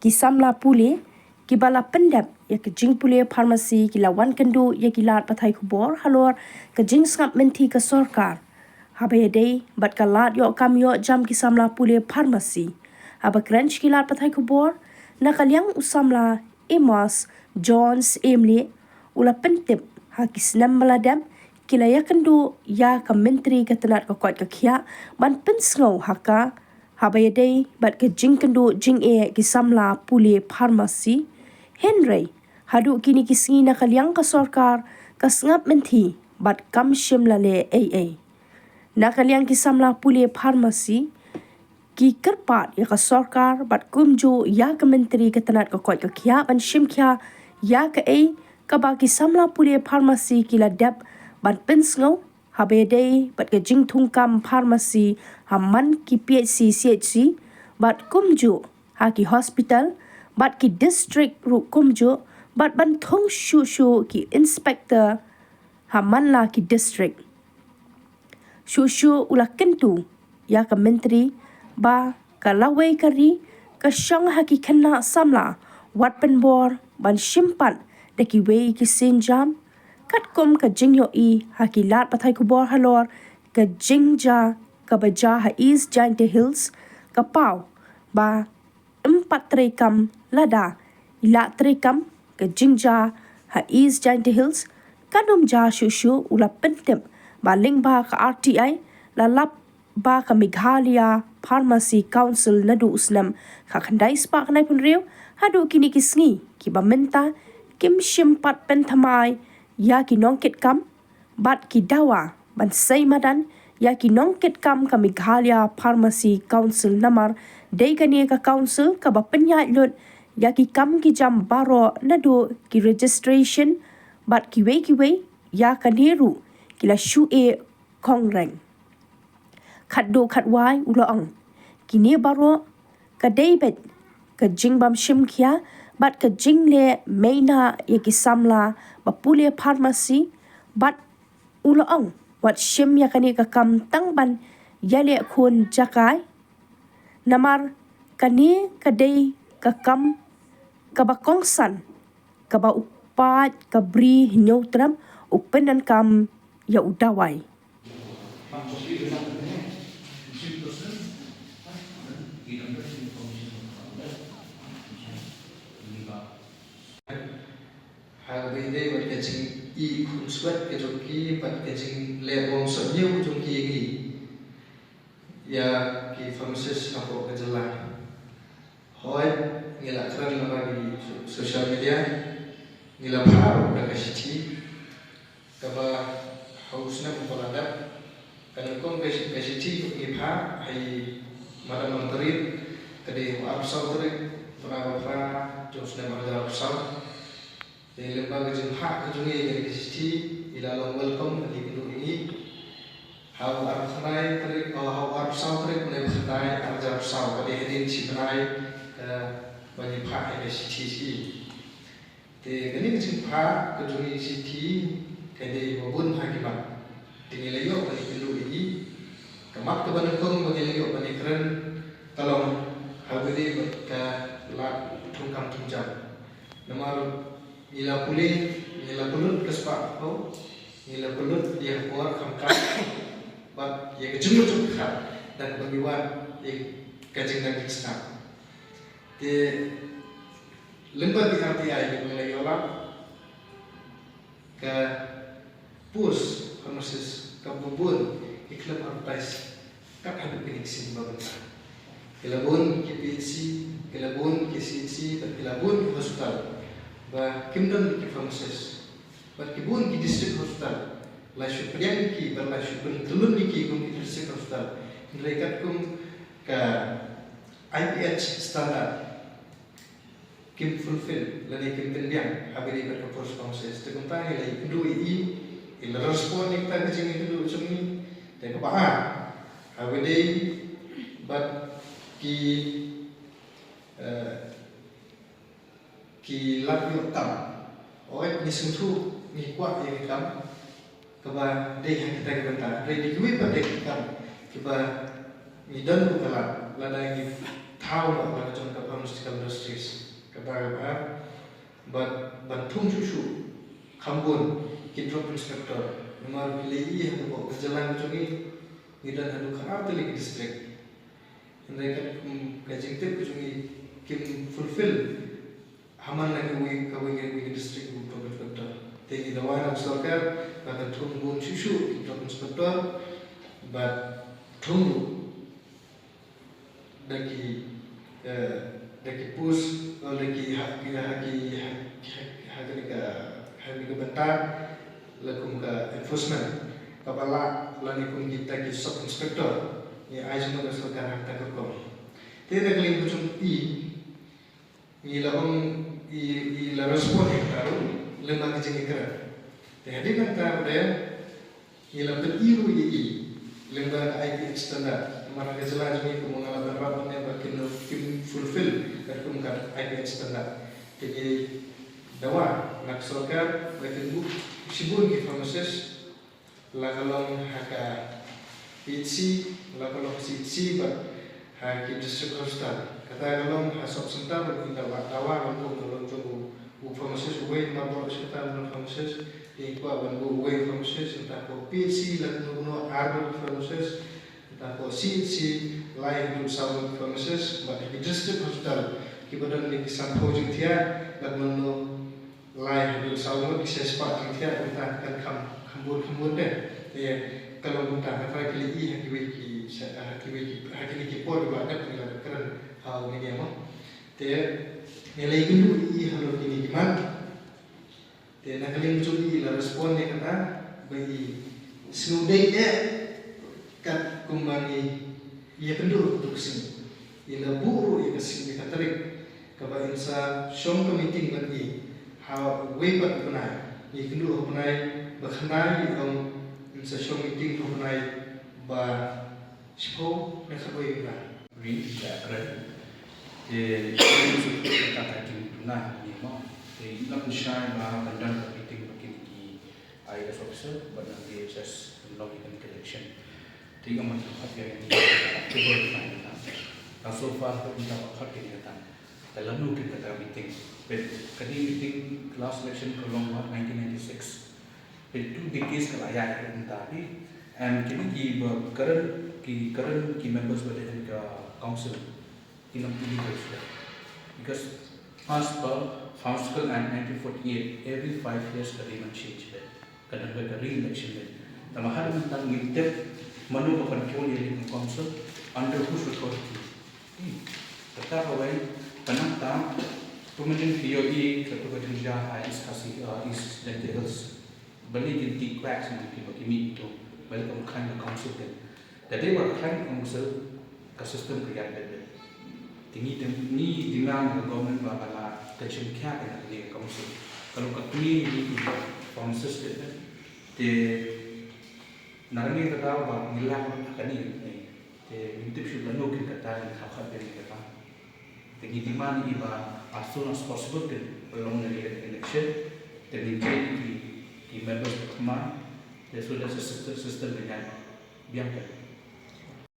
samla pule ki bala pendap ya ke jing pule pharmacy ki lawan kendo ya ki lat pathai khubor halor ke jing skap menti ke sarkar habaya dei bat ka lat yo kam yo jam ki samla pule pharmacy haba crunch ki lat pathai khubor na kalyang usamla Amos Jones Emily ula pentip ha ki snam maladam kila ya kendo ya ka menteri ka tenat ka kwat ka khia ban pensngau haka habaya dei bat ke jing kendo jing ki samla pule pharmacy Henry hadu kini kisngi na kalyang ka sarkar ka sngap menti bat kam shimla le AA na kalyang ki samla pule pharmacy ki kerpat ya ka sarkar bat kumju ya ka menteri ka tenat ka kwat ka khia ban shim khia ya ka ka ba ki samla pule pharmacy ki la dap ban pensngau habaya dei bat ke jing thungkam pharmacy hamman ki PHC CHC bat kumju ha ki hospital bat ki district ru kumju bat ban thong shu ki inspector hamman la ki district shu ula kentu ya ka menteri ba ka lawai kari ka shang ha ki khanna samla wat penbor ban shimpan de ki wei ki sinjam kat kum ka jingyo ha ki lat pathai kubor halor ka jingja ka baja ha East Giant Hills ka pau ba 4 trekam lada ila trekam ka jingja ha East Giant Hills kanum ja shu ula pentip ba ling ba ka RTI la lap ba ka Meghalaya Pharmacy Council nadu usnam ka khandai spa kanai pun riu hadu kini kisngi ki ba menta kim shimpat penthamai ya ki nongket kam bat ki dawa ban sai madan ya ki nongket kam ka Meghalaya Pharmacy Council namar dei kani ka council ka ba penya lut ya ki kam ki jam baro nadu ki registration bat ki wei ya ka neru kila shu kongreng khatdo khatwai ulang kini baro ka David ka jingbam shim khia bat ka jingle meina ya ki samla ba pule pharmacy bat ulang wat shim ya kani ka kam tangban yale khun jakai namar kani ka dei ka kam ka ba kongsan ka ba upat ka bri nyotram upenan kam ya udawai Hagde bat kaching khuswat ke joki bat kaching le bom sonyu joki gi ya ki pharmacist apo kajala hoy ngila kran la bagi social media ngila pharo da kashiti kaba hausna kupalada kana kom kashiti ki pha hai madam menteri tadi absal tadi pra josna madam absal dari lembaga jemha kejungi dari kesisti ila welcome di gedung ini hau arfnai terik hau arfsau terik mulai bersenai arja arfsau pada hadin cibrai bagi pak kesisti si te gani kejemha kejungi kesisti kede babun hakimat tinggal layo bagi gedung ini kemak kebanukung bagi layo bagi keren tolong hau gede ke lat tungkang tunjang nomor nila pulut plus pak ho nila pulut dia kuat kamkam bat dia kejumut khap dan bagiwan dia kajing dan kisna de lembar di RTI di mulai yola ke pus pharmacist ke bubun iklan advertise kap habis peniksin babanta kelabun KPC kelabun KCC dan kelabun hospital ba kimdon ki pharmacist ba kibun ki district hospital la syuprian ki ba la syuprian telun ki kum ki district hospital mereka kum ka IPH standard kim fulfill la ni kim tendiang habiri ba ka pharmacist te kum ta la ikundu il respond ni ta jing itu sumi te ko ba habiri ba ki lapyo tam oi ni suntu ni kuat yang kam keba dei kita kebenta dei di kui pa dei kam keba ni dan bukala lada ni thao là cái trong cái pharmaceutical industries cái ba but thung chu khambun ki drug inspector numar pili hanu ko jalan jogi gidan hanu kharap tele district ndai ka jingte ku jogi kim fulfill haman lagi we district drug inspector te di dawan sarkar ba thung bun chu drug inspector but thung daki pus lagi haki bentar lakum ka enforcement kapala lani kum kita ki sub inspector ni ajma ka sarkar hak tak ko te da kali kuchum i la respond hektaru lemba ka jingi kara te hadi kan ta bre i la petiru i lemba ka IP standard mana ka jelas ni kum ngalaban rapat ne ba kim fulfill ka kum ka IP standard te dawa nak sarkar bakin bu sibun ki pharmacist la kalong haka PHC la kalong CHC ba ha ki district hospital kata kalong ha sob senta ba dawa untuk kalong jogo bu pharmacist we ma bo hospital no pharmacist e ko ban bu we pharmacist ta ko PHC la no arbor pharmacist ta ko CHC lai du saw pharmacist ba ki district hospital ki badan ni kisam project thia la no lai du saw no ki sespa thia ta kan khambur de kalau kita kata kali ini haki por ba ada pengilaran keren hal ini apa te nilai itu i halo ini gimana te nak kali mencuri la respon ni kata bagi snudai kat kumbani ia kendur untuk sini ila buru ia kesini katarik kaba insa shom meeting bagi how way bat benai ia kendur benai bakhnai yang sa show meeting ko nai ba spo na sabay na read that right the kata na ni mo the not shy ba kandan meeting bakin ki IS officer but not the SS logical collection the amat khat ya ni to work fine na so far ko kita khat ni kata dalam nu kita meeting but kadi meeting class election ko long 1996 2 decades ka laya tapi and kini current members were in the council in a years because as per Pharmaceutical Act 1948 every 5 years the even change kadang ada re-election the mahal tentang ngintip manu control in council under whose authority tetap away penantang permanent POE satu kerja is details balik di cracks yang kimi itu balik kan council kan jadi kan council ka system created tinggi ni dimang government bakala kecil kya kan ni council kalau katui ni council de narani kata ba nilai kan ni de intip sudah no kita dan khat dari kita tinggi dimang iba as soon as possible belum dari election dan members of command, there is a system dengan biang